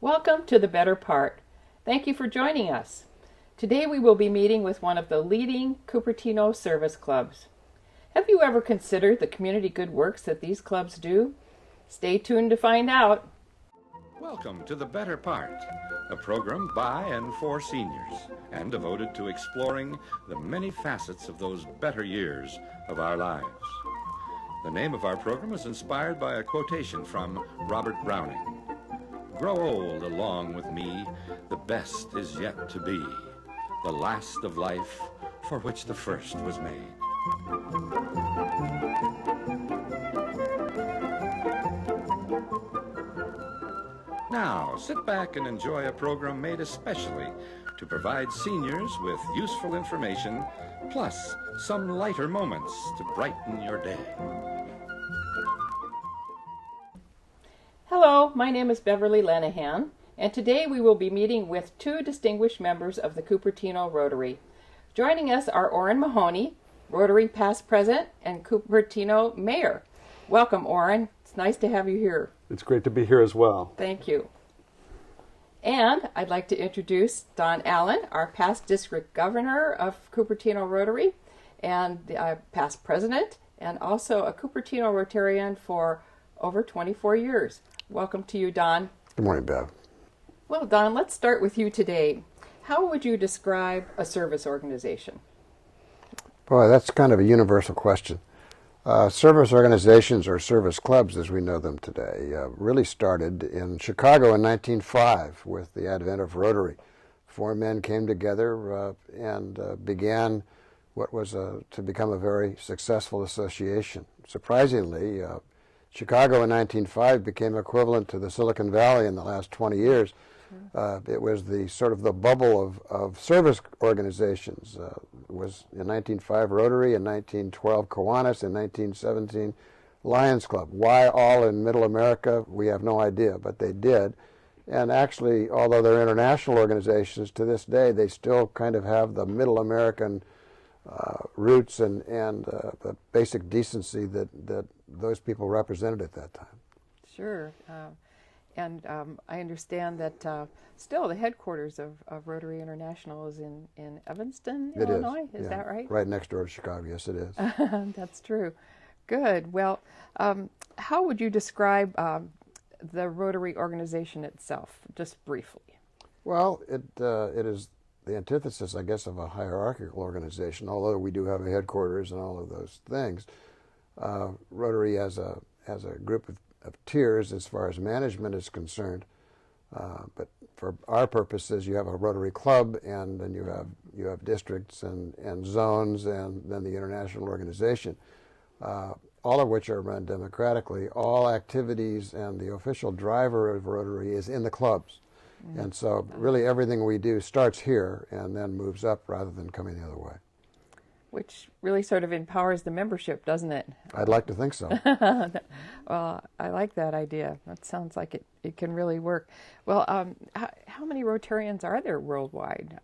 Welcome to The Better Part. Thank you for joining us. Today we will be meeting with one of the leading Cupertino service clubs. Have you ever considered the community good works that these clubs do? Stay tuned to find out. Welcome to The Better Part, a program by and for seniors and devoted to exploring the many facets of those better years of our lives. The name of our program is inspired by a quotation from Robert Browning. Grow old along with me, the best is yet to be, the last of life for which the first was made. Now, sit back and enjoy a program made especially to provide seniors with useful information, plus some lighter moments to brighten your day. Hello, my name is Beverly Lenahan, and today we will be meeting with two distinguished members of the Cupertino Rotary. Joining us are Orrin Mahoney, Rotary past president and Cupertino mayor. Welcome, Orrin. It's nice to have you here. It's great to be here as well. Thank you. And I'd like to introduce Don Allen, our past district governor of Cupertino Rotary and past president, and also a Cupertino Rotarian for over 24 years. Welcome to you, Don. Good morning, Bev. Well, Don, let's start with you today. How would you describe a service organization? Boy, that's kind of a universal question. Service organizations, or service clubs as we know them today, really started in Chicago in 1905 with the advent of Rotary. Four men came together and began what was to become a very successful association. Surprisingly, Chicago in 1905 became equivalent to the Silicon Valley in the last 20 years. It was the sort of the bubble of service organizations. It was in 1905 Rotary, in 1912 Kiwanis, in 1917 Lions Club. Why all in Middle America, we have no idea, but they did. And actually, although they're international organizations, to this day they still kind of have the Middle American roots and the basic decency that those people represented at that time. Sure. And I understand that still the headquarters of Rotary International is in Evanston, Illinois. Is that right? Right next door to Chicago. Yes, it is. That's true. Good. Well, how would you describe the Rotary organization itself, just briefly? Well, it is the antithesis, I guess, of a hierarchical organization, although we do have a headquarters and all of those things. Rotary has a group of tiers as far as management is concerned, but for our purposes, you have a Rotary Club, and then you have districts and zones, and then the international organization, all of which are run democratically. All activities and the official driver of Rotary is in the clubs. And so really everything we do starts here and then moves up rather than coming the other way. Which really sort of empowers the membership, doesn't it? I'd like to think so. Well, I like that idea. That sounds like it can really work. Well, how many Rotarians are there worldwide?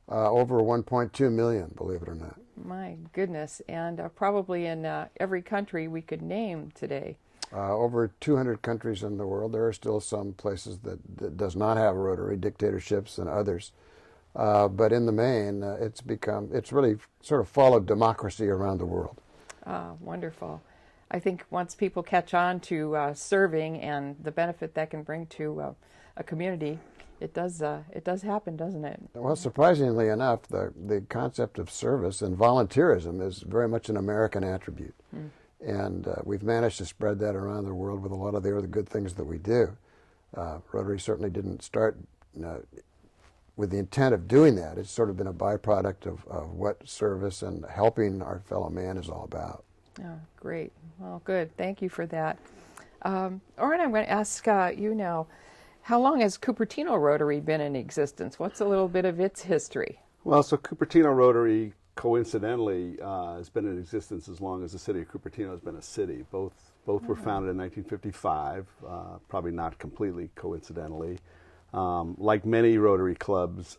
Over 1.2 million, believe it or not. My goodness. And probably in every country we could name today. Over 200 countries in the world. There are still some places that does not have Rotary, dictatorships and others. But in the main, it's really sort of followed democracy around the world. Wonderful. I think once people catch on to serving and the benefit that can bring to a community, it does happen, doesn't it? Well, surprisingly enough, the concept of service and volunteerism is very much an American attribute. And we've managed to spread that around the world with a lot of the other good things that we do. Rotary certainly didn't start with the intent of doing that. It's sort of been a byproduct of what service and helping our fellow man is all about. Oh, great. Well, good. Thank you for that. Orrin, I'm going to ask you now, how long has Cupertino Rotary been in existence? What's a little bit of its history? Well, so Cupertino Rotary, coincidentally, has been in existence as long as the city of Cupertino has been a city. Both were founded in 1955, probably not completely coincidentally. Like many Rotary clubs,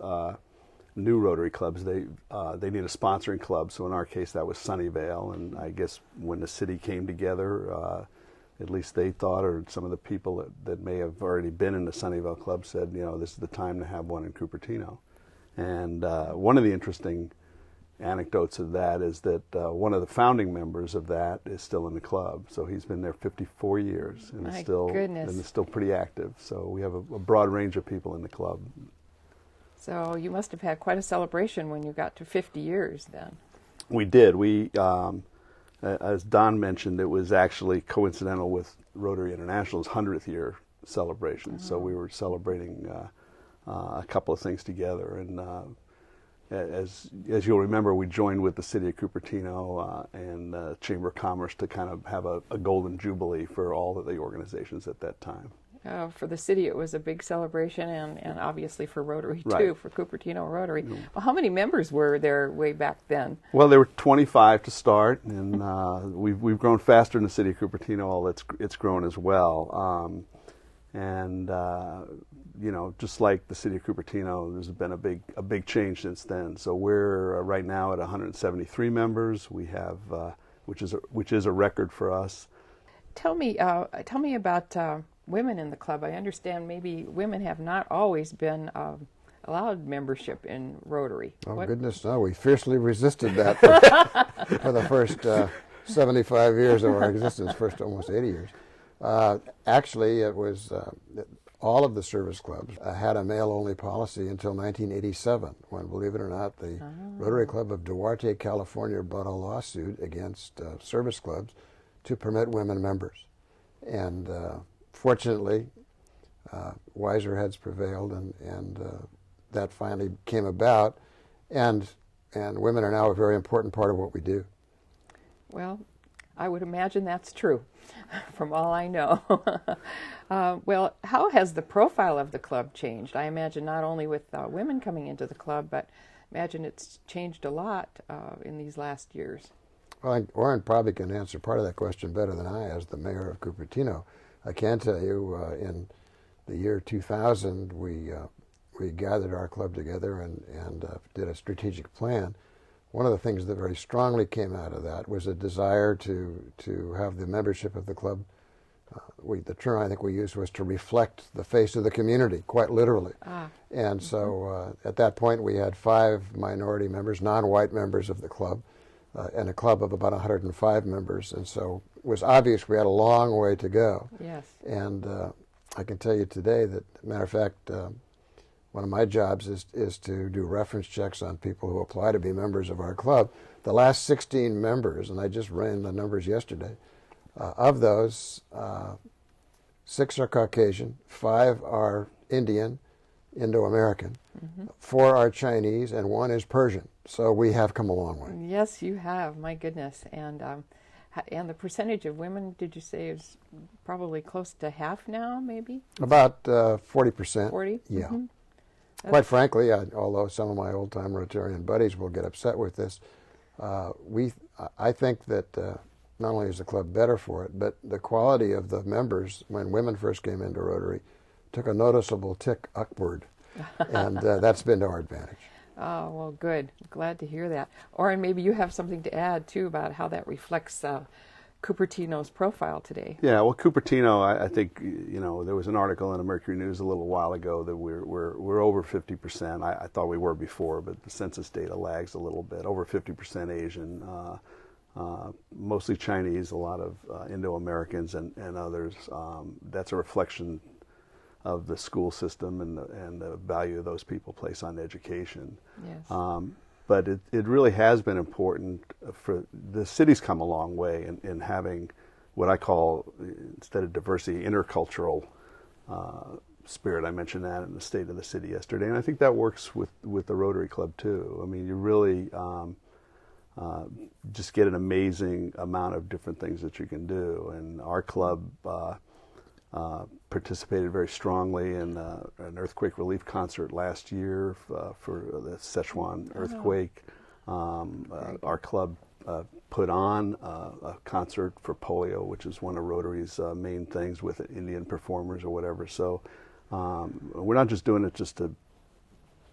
new Rotary clubs, they need a sponsoring club. So in our case, that was Sunnyvale. And I guess when the city came together, at least they thought, or some of the people that may have already been in the Sunnyvale Club said, this is the time to have one in Cupertino. And one of the interesting anecdotes of that is that one of the founding members of that is still in the club. So he's been there 54 years and My is still goodness. and is still pretty active. So we have a broad range of people in the club. So you must have had quite a celebration when you got to 50 years then. We did. We, as Don mentioned, it was actually coincidental with Rotary International's 100th year celebration. So we were celebrating a couple of things together. And as you'll remember, we joined with the City of Cupertino and Chamber of Commerce to kind of have a golden jubilee for all of the organizations at that time. For the city, it was a big celebration, and obviously for Rotary too, Right. for Cupertino Rotary. Well, how many members were there way back then? Well, there were 25 to start, and we've grown faster in the City of Cupertino. It's grown as well. Just like the City of Cupertino, there's been a big change since then. So we're right now at 173 members. We have, which is a record for us. Tell me about women in the club. I understand maybe women have not always been allowed membership in Rotary. Oh, goodness, no. We fiercely resisted that for the first 75 years of our existence, first almost 80 years. Actually, it was all of the service clubs had a male-only policy until 1987, when, believe it or not, the Rotary Club of Duarte, California brought a lawsuit against service clubs to permit women members. And fortunately, wiser heads prevailed, and that finally came about. And women are now a very important part of what we do. Well, I would imagine that's true, from all I know. Well, how has the profile of the club changed? I imagine not only with women coming into the club, but imagine it's changed a lot in these last years. Well, Orrin probably can answer part of that question better than I, as the mayor of Cupertino. I can tell you, in the year 2000, we gathered our club together and did a strategic plan. One of the things that very strongly came out of that was a desire to have the membership of the club. The term I think we used was to reflect the face of the community, quite literally. And so at that point we had 5 minority members, non-white members of the club, and a club of about 105 members. And so it was obvious we had a long way to go. Yes. And I can tell you today that, matter of fact, one of my jobs is to do reference checks on people who apply to be members of our club. The last 16 members, and I just ran the numbers yesterday, of those, 6 are Caucasian, 5 are Indian, Indo-American, 4 are Chinese, and 1 is Persian. So we have come a long way. Yes, you have. My goodness. And the percentage of women, did you say, is probably close to half now, maybe? About 40%. 40? Yeah. Quite frankly, although some of my old-time Rotarian buddies will get upset with this, I think that not only is the club better for it, but the quality of the members, when women first came into Rotary, took a noticeable tick upward, and that's been to our advantage. Oh, well, good. Glad to hear that. Orrin, maybe you have something to add, too, about how that reflects Cupertino's profile today. Yeah, well, Cupertino, I think, there was an article in the Mercury News a little while ago that we're over 50%. I thought we were before, but the census data lags a little bit. Over 50% Asian, mostly Chinese, a lot of Indo-Americans and others. That's a reflection of the school system and the value those people place on education. Yes. But it really has been important for the city's come a long way in having what I call, instead of diversity, intercultural spirit. I mentioned that in the State of the City yesterday, and I think that works with the Rotary Club too. I mean, you really just get an amazing amount of different things that you can do, and our club participated very strongly in an earthquake relief concert last year for the Sichuan earthquake. Our club put on a concert for polio, which is one of Rotary's main things, with Indian performers or whatever. So we're not just doing it just to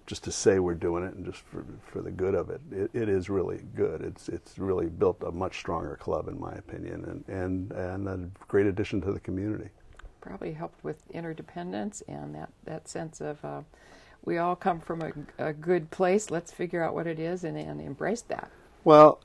just to say we're doing it and just for the good of it. It is really good. It's really built a much stronger club, in my opinion, and a great addition to the community. Probably helped with interdependence and that sense of we all come from a good place. Let's figure out what it is and embrace that. Well,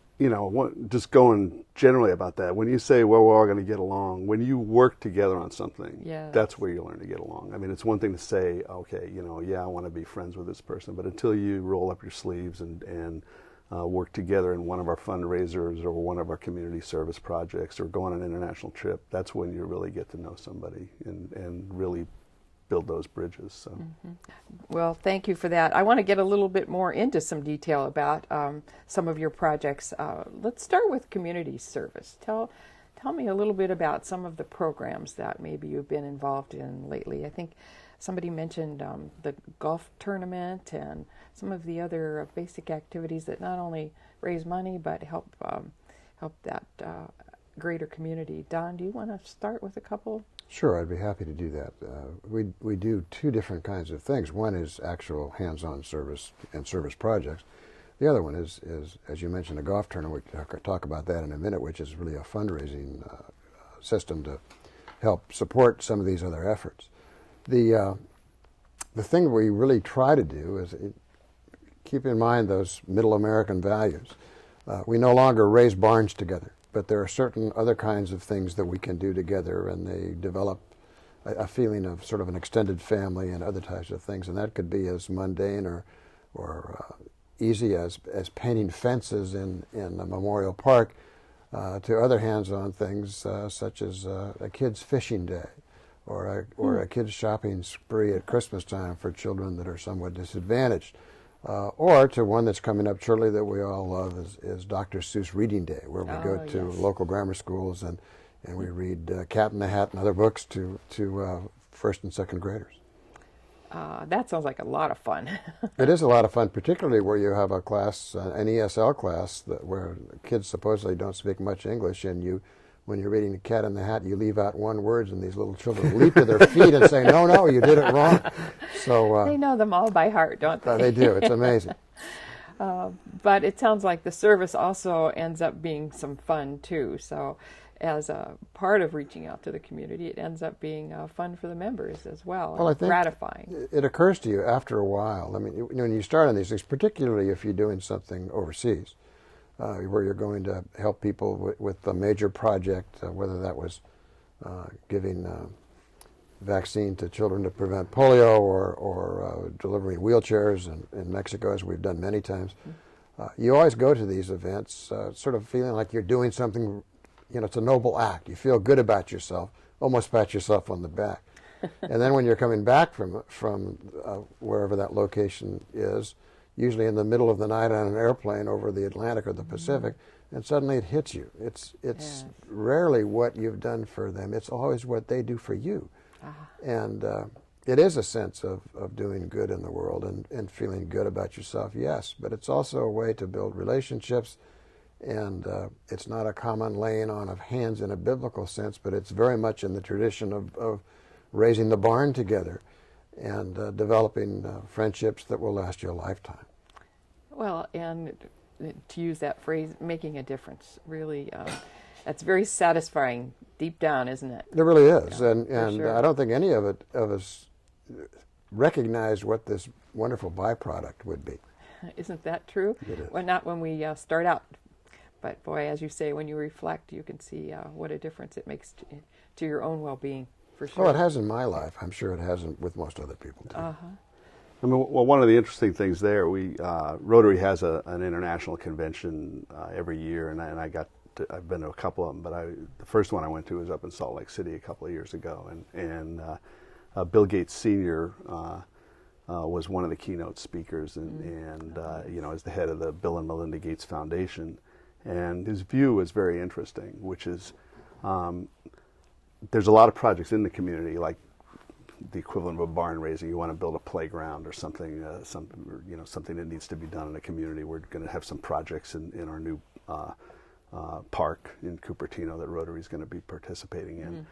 just going generally about that, when you say, well, we're all going to get along, when you work together on something, yes, that's where you learn to get along. I mean, it's one thing to say, okay, I want to be friends with this person, but until you roll up your sleeves and work together in one of our fundraisers or one of our community service projects or go on an international trip, that's when you really get to know somebody and really build those bridges. So. Mm-hmm. Well, thank you for that. I want to get a little bit more into some detail about some of your projects. Let's start with community service. Tell me a little bit about some of the programs that maybe you've been involved in lately. I think somebody mentioned the golf tournament and some of the other basic activities that not only raise money but help that greater community. Don, do you want to start with a couple? Sure, I'd be happy to do that. We do two different kinds of things. One is actual hands-on service and service projects. The other one is as you mentioned, a golf tournament. We'll talk about that in a minute, which is really a fundraising system to help support some of these other efforts. The thing we really try to do is keep in mind those middle American values. We no longer raise barns together, but there are certain other kinds of things that we can do together, and they develop a feeling of sort of an extended family and other types of things, and that could be as mundane or easy as painting fences in a memorial park to other hands-on things such as a kid's fishing day or a kid's shopping spree at Christmas time for children that are somewhat disadvantaged. Or to one that's coming up shortly that we all love is Dr. Seuss Reading Day, where we go to local grammar schools and we read Cat in the Hat and other books to first and second graders. That sounds like a lot of fun. It is a lot of fun, particularly where you have a class, an ESL class, where kids supposedly don't speak much English, and when you're reading Cat in the Hat, you leave out one word, and these little children leap to their feet and say, no, you did it wrong. So they know them all by heart, don't they? They do. It's amazing. But it sounds like the service also ends up being some fun, too. So as a part of reaching out to the community, it ends up being fun for the members as well. Well, I think gratifying. It occurs to you after a while. I mean, when you start on these things, particularly if you're doing something overseas, where you're going to help people with a major project, whether that was giving vaccine to children to prevent polio or delivering wheelchairs in Mexico, as we've done many times. You always go to these events sort of feeling like you're doing something, it's a noble act. You feel good about yourself, almost pat yourself on the back. And then when you're coming back from wherever that location is, usually in the middle of the night on an airplane over the Atlantic or the Pacific, and suddenly it hits you. It's rarely what you've done for them. It's always what they do for you. And it is a sense of doing good in the world and feeling good about yourself, yes, but it's also a way to build relationships, and it's not a common laying on of hands in a biblical sense, but it's very much in the tradition of raising the barn together and developing friendships that will last you a lifetime. Well, and to use that phrase, making a difference, really, that's very satisfying deep down, isn't it? It really is, yeah, and sure. I don't think any of us recognize what this wonderful byproduct would be. Isn't that true? It is. Well, not when we start out, but boy, as you say, when you reflect, you can see what a difference it makes to your own well-being, for sure. Well, it has in my life. I'm sure it hasn't with most other people, too. I mean, well, one of the interesting things there, Rotary has an international convention every year, and I've been to a couple of them, but the first one I went to was up in Salt Lake City a couple of years ago, and Bill Gates Sr. Was one of the keynote speakers, and as the head of the Bill and Melinda Gates Foundation, and his view was very interesting, which is there's a lot of projects in the community, like the equivalent of a barn raising. You want to build a playground or something, something that needs to be done in a community. We're going to have some projects in our new park in Cupertino that Rotary is going to be participating in.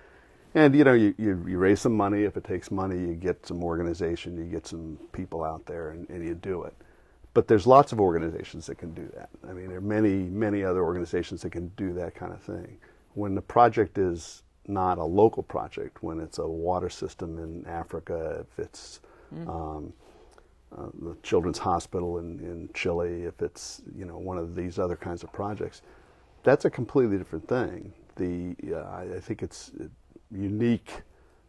And you raise some money. If it takes money, you get some organization, you get some people out there, and you do it. But there's lots of organizations that can do that. I mean, there are many other organizations that can do that kind of thing. When the project is not a local project, when it's a water system in Africa, if it's the Children's Hospital in Chile, if it's one of these other kinds of projects, that's a completely different thing. I think it's unique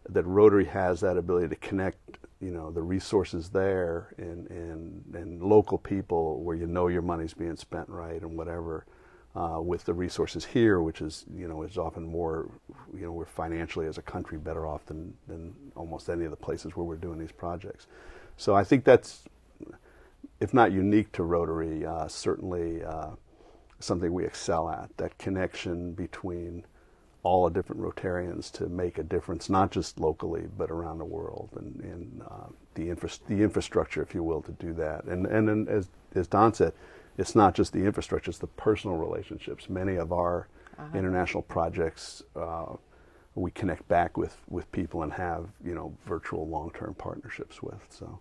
that Rotary has that ability to connect, the resources there and local people where your money's being spent right and whatever, with the resources here, which is often more, we're financially as a country better off than almost any of the places where we're doing these projects. So I think that's, if not unique to Rotary, certainly something we excel at, that connection between all the different Rotarians to make a difference, not just locally, but around the world, and the infrastructure, if you will, to do that. And then, as Don said, it's not just the infrastructure, it's the personal relationships. Many of our international projects, we connect back with people and have, virtual long-term partnerships with. So,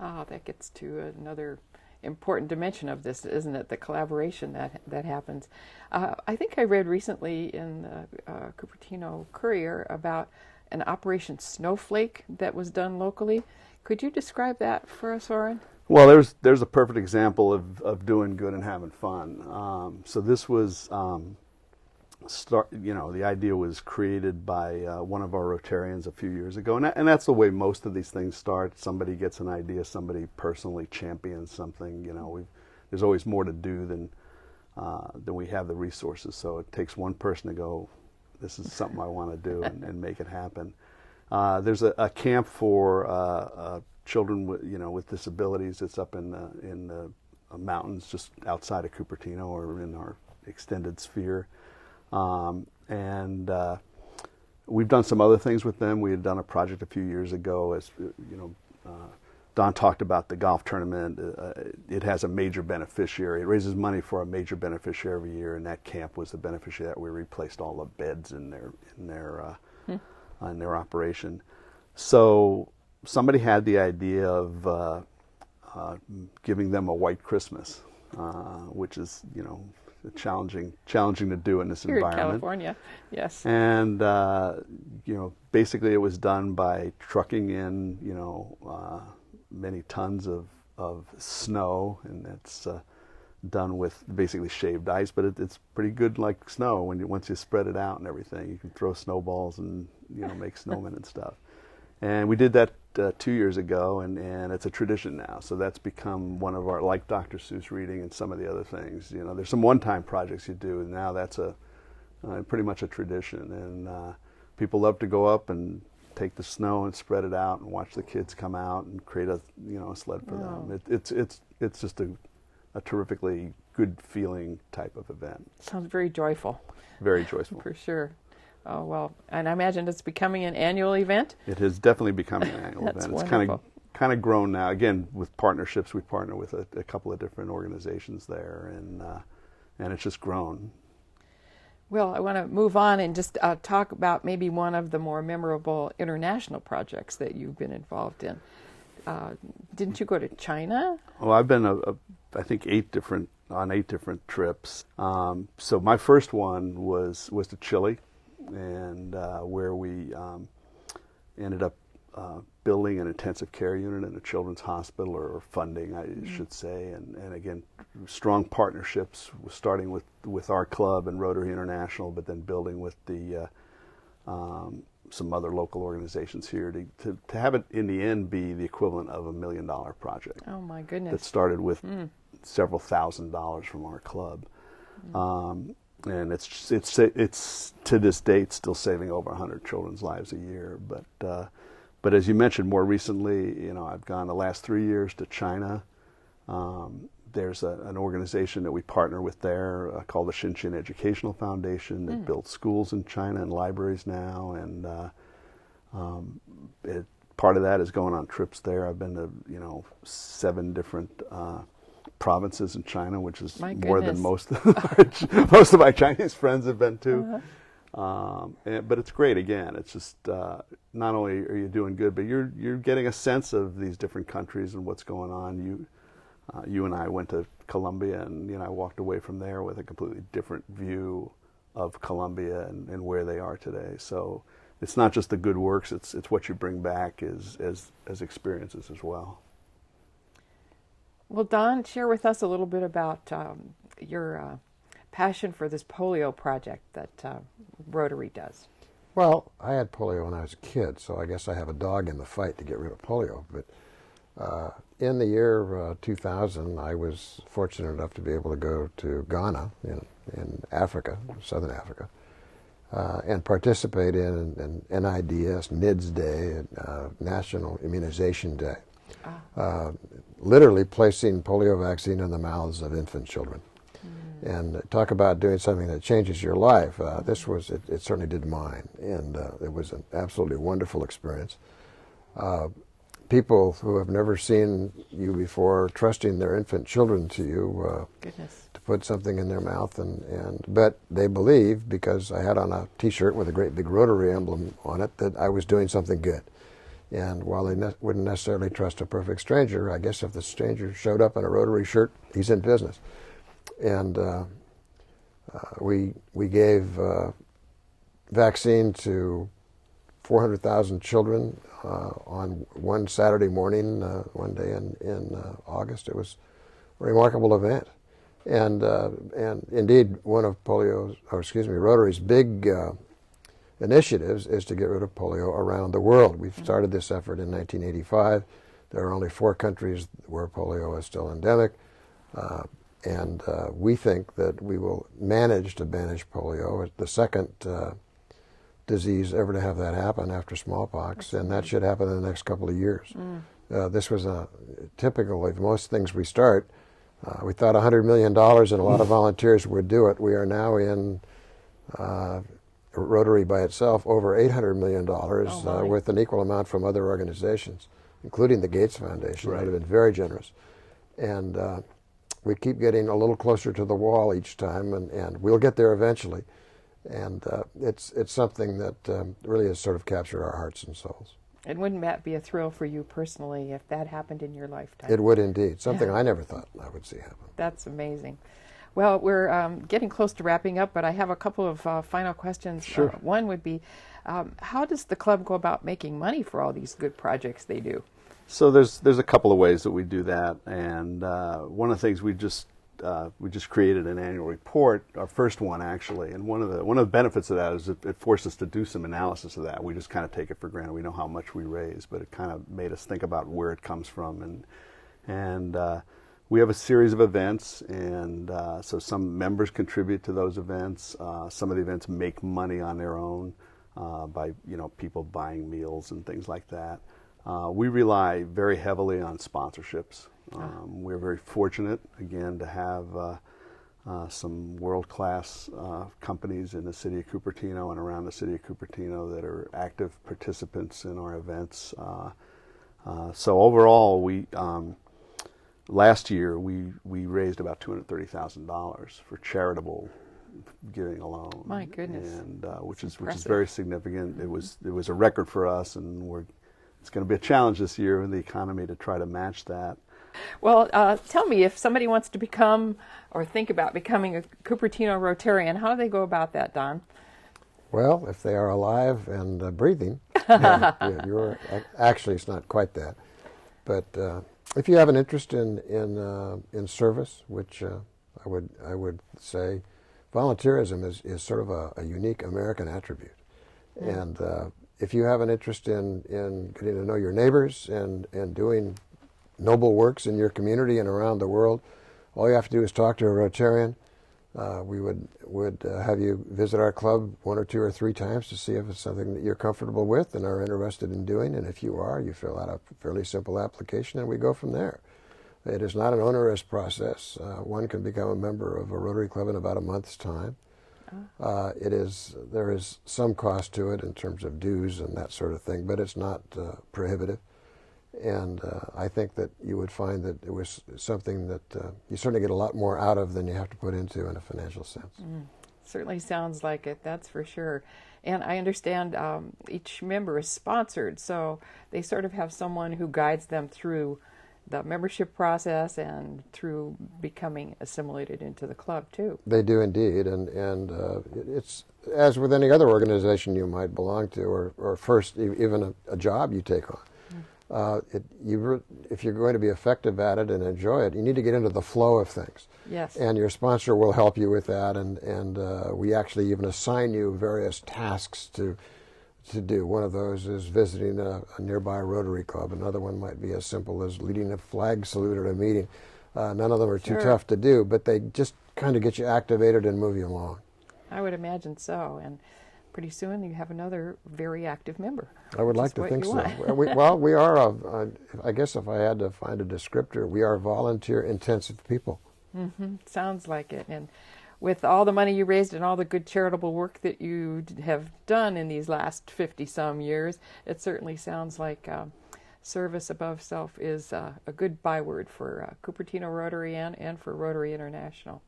that gets to another important dimension of this, isn't it? The collaboration that happens. I think I read recently in the Cupertino Courier about an Operation Snowflake that was done locally. Could you describe that for us, Oren? Well, there's a perfect example of doing good and having fun. So this was the idea was created by one of our Rotarians a few years ago, and that's the way most of these things start. Somebody gets an idea, somebody personally champions something. There's always more to do than we have the resources. So it takes one person to go, this is something I want to do, and make it happen. There's a camp for children with disabilities. It's up in the mountains just outside of Cupertino, or in our extended sphere. And we've done some other things with them. We had done a project a few years ago. As Don talked about the golf tournament. It has a major beneficiary. It raises money for a major beneficiary every year, and that camp was the beneficiary that we replaced all the beds in their operation. So somebody had the idea of giving them a white Christmas, which is challenging to do in this environment. Here in California, yes. And basically it was done by trucking in many tons of snow, and it's done with basically shaved ice, but it's pretty good like snow once you spread it out and everything. You can throw snowballs and make snowmen and stuff. And we did that 2 years ago, and it's a tradition now. So that's become one of our, like Dr. Seuss reading and some of the other things. There's some one-time projects you do, and now that's pretty much a tradition. And people love to go up and take the snow and spread it out and watch the kids come out and create a sled for them. It's just a terrifically good feeling type of event. Sounds very joyful. Very joyful. For sure. Oh, well, and I imagine it's becoming an annual event? It is definitely becoming an annual That's event. It's wonderful. kind of grown now. Again, with partnerships, we partner with a couple of different organizations there, and it's just grown. Well, I want to move on and just talk about maybe one of the more memorable international projects that you've been involved in. Didn't you go to China? Well, I've been, I think, 8 different trips. So my first one was to Chile, and where we ended up building an intensive care unit in a children's hospital, or funding, I should say, and again, strong partnerships, starting with our club and Rotary International, but then building with the some other local organizations here to have it in the end be the equivalent of $1 million project. Oh my goodness! That started with several $1,000s from our club. And it's to this date still saving over 100 children's lives a year. But as you mentioned, more recently, I've gone the last 3 years to China. There's an organization that we partner with there called the Shinshin Educational Foundation that builds schools in China and libraries now. And part of that is going on trips there. I've been to 7 different provinces in China, which is more than most of my Chinese friends have been to. But it's great. Again, it's just not only are you doing good, but you're getting a sense of these different countries and what's going on. You and I went to Colombia, and I walked away from there with a completely different view of Colombia and where they are today. So it's not just the good works; it's what you bring back as experiences as well. Well, Don, share with us a little bit about your passion for this polio project that Rotary does. Well, I had polio when I was a kid, so I guess I have a dog in the fight to get rid of polio. But in the year 2000, I was fortunate enough to be able to go to Ghana in Africa, Southern Africa, and participate in an NIDS, NIDS Day, National Immunization Day, literally placing polio vaccine in the mouths of infant children. And talk about doing something that changes your life. It certainly did mine, and it was an absolutely wonderful experience. People who have never seen you before trusting their infant children to you to put something in their mouth, but they believe, because I had on a T-shirt with a great big Rotary emblem on it, that I was doing something good. And while they wouldn't necessarily trust a perfect stranger, I guess if the stranger showed up in a Rotary shirt, he's in business. And we gave vaccine to 400,000 children on one Saturday morning, one day in August. It was a remarkable event, and indeed one of Rotary's big initiatives is to get rid of polio around the world. We've started this effort in 1985. There are only 4 countries where polio is still endemic. And we think that we will manage to banish polio. It's the second disease ever to have that happen after smallpox, and that should happen in the next couple of years. This was typical of most things we start. We thought $100 million and a lot of volunteers would do it. We are now in Rotary by itself over $800 million with an equal amount from other organizations, including the Gates Foundation, that have been very generous. And we keep getting a little closer to the wall each time, and we'll get there eventually. And it's something that really has sort of captured our hearts and souls. And wouldn't that be a thrill for you personally if that happened in your lifetime? It would indeed. Something I never thought I would see happen. That's amazing. Well, we're getting close to wrapping up, but I have a couple of final questions. Sure. One would be, how does the club go about making money for all these good projects they do? So there's a couple of ways that we do that, and one of the things we just created an annual report, our first one actually, and one of the benefits of that is it forced us to do some analysis of that. We just kind of take it for granted. We know how much we raise, but it kind of made us think about where it comes from, and we have a series of events, and so some members contribute to those events. Some of the events make money on their own by people buying meals and things like that. We rely very heavily on sponsorships. We're very fortunate, again, to have some world-class companies in the city of Cupertino and around the city of Cupertino that are active participants in our events. So overall, last year we raised about $230,000 for charitable giving alone. My goodness, and which is very significant. It was a record for us, and it's going to be a challenge this year in the economy to try to match that. Well, tell me, if somebody wants to become or think about becoming a Cupertino Rotarian, how do they go about that, Don? Well, if they are alive and breathing, actually it's not quite that, but if you have an interest in service, which I would say, volunteerism is sort of a unique American attribute, and if you have an interest in getting to know your neighbors and doing noble works in your community and around the world, all you have to do is talk to a Rotarian. We would have you visit our club 1 or 2 or 3 times to see if it's something that you're comfortable with and are interested in doing. And if you are, you fill out a fairly simple application and we go from there. It is not an onerous process. One can become a member of a Rotary Club in about a month's time. There is some cost to it in terms of dues and that sort of thing, but it's not prohibitive. And I think that you would find that it was something that you certainly get a lot more out of than you have to put into in a financial sense. Certainly sounds like it, that's for sure. And I understand each member is sponsored, so they sort of have someone who guides them through the membership process and through becoming assimilated into the club, too. They do indeed, and it's as with any other organization you might belong to, or first even a job you take on. If you're going to be effective at it and enjoy it, you need to get into the flow of things. Yes. And your sponsor will help you with that, and we actually even assign you various tasks to do. One of those is visiting a nearby Rotary Club. Another one might be as simple as leading a flag salute at a meeting. None of them are too tough to do, but they just kind of get you activated and move you along. I would imagine so, and pretty soon you have another very active member. I would like to think so. We are, I guess if I had to find a descriptor, we are volunteer-intensive people. Mm-hmm. Sounds like it. And with all the money you raised and all the good charitable work that you have done in these last 50-some years, it certainly sounds like service above self is a good byword for Cupertino Rotary and for Rotary International.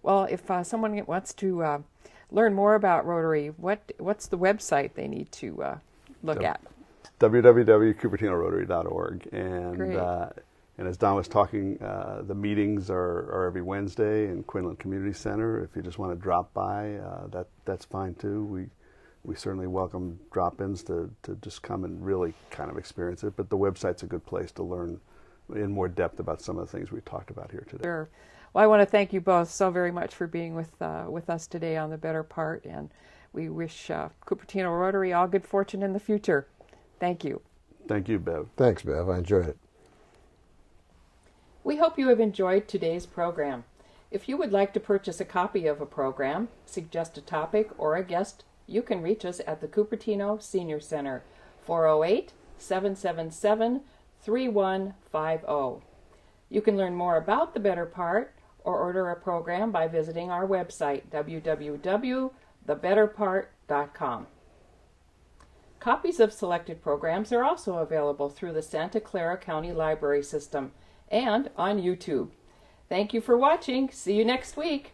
Well, if someone wants to learn more about Rotary, what's the website they need to look at? www.cupertinorotary.org. And as Don was talking, the meetings are every Wednesday in Quinlan Community Center. If you just want to drop by, that's fine too. We certainly welcome drop-ins to just come and really kind of experience it. But the website's a good place to learn in more depth about some of the things we talked about here today. Sure. Well, I want to thank you both so very much for being with us today on The Better Part, and we wish Cupertino Rotary all good fortune in the future. Thank you. Thank you, Bev. Thanks, Bev. I enjoyed it. We hope you have enjoyed today's program. If you would like to purchase a copy of a program, suggest a topic, or a guest, you can reach us at the Cupertino Senior Center, 408-777-3150. You can learn more about The Better Part or order a program by visiting our website, www.thebetterpart.com. Copies of selected programs are also available through the Santa Clara County Library System and on YouTube. Thank you for watching. See you next week.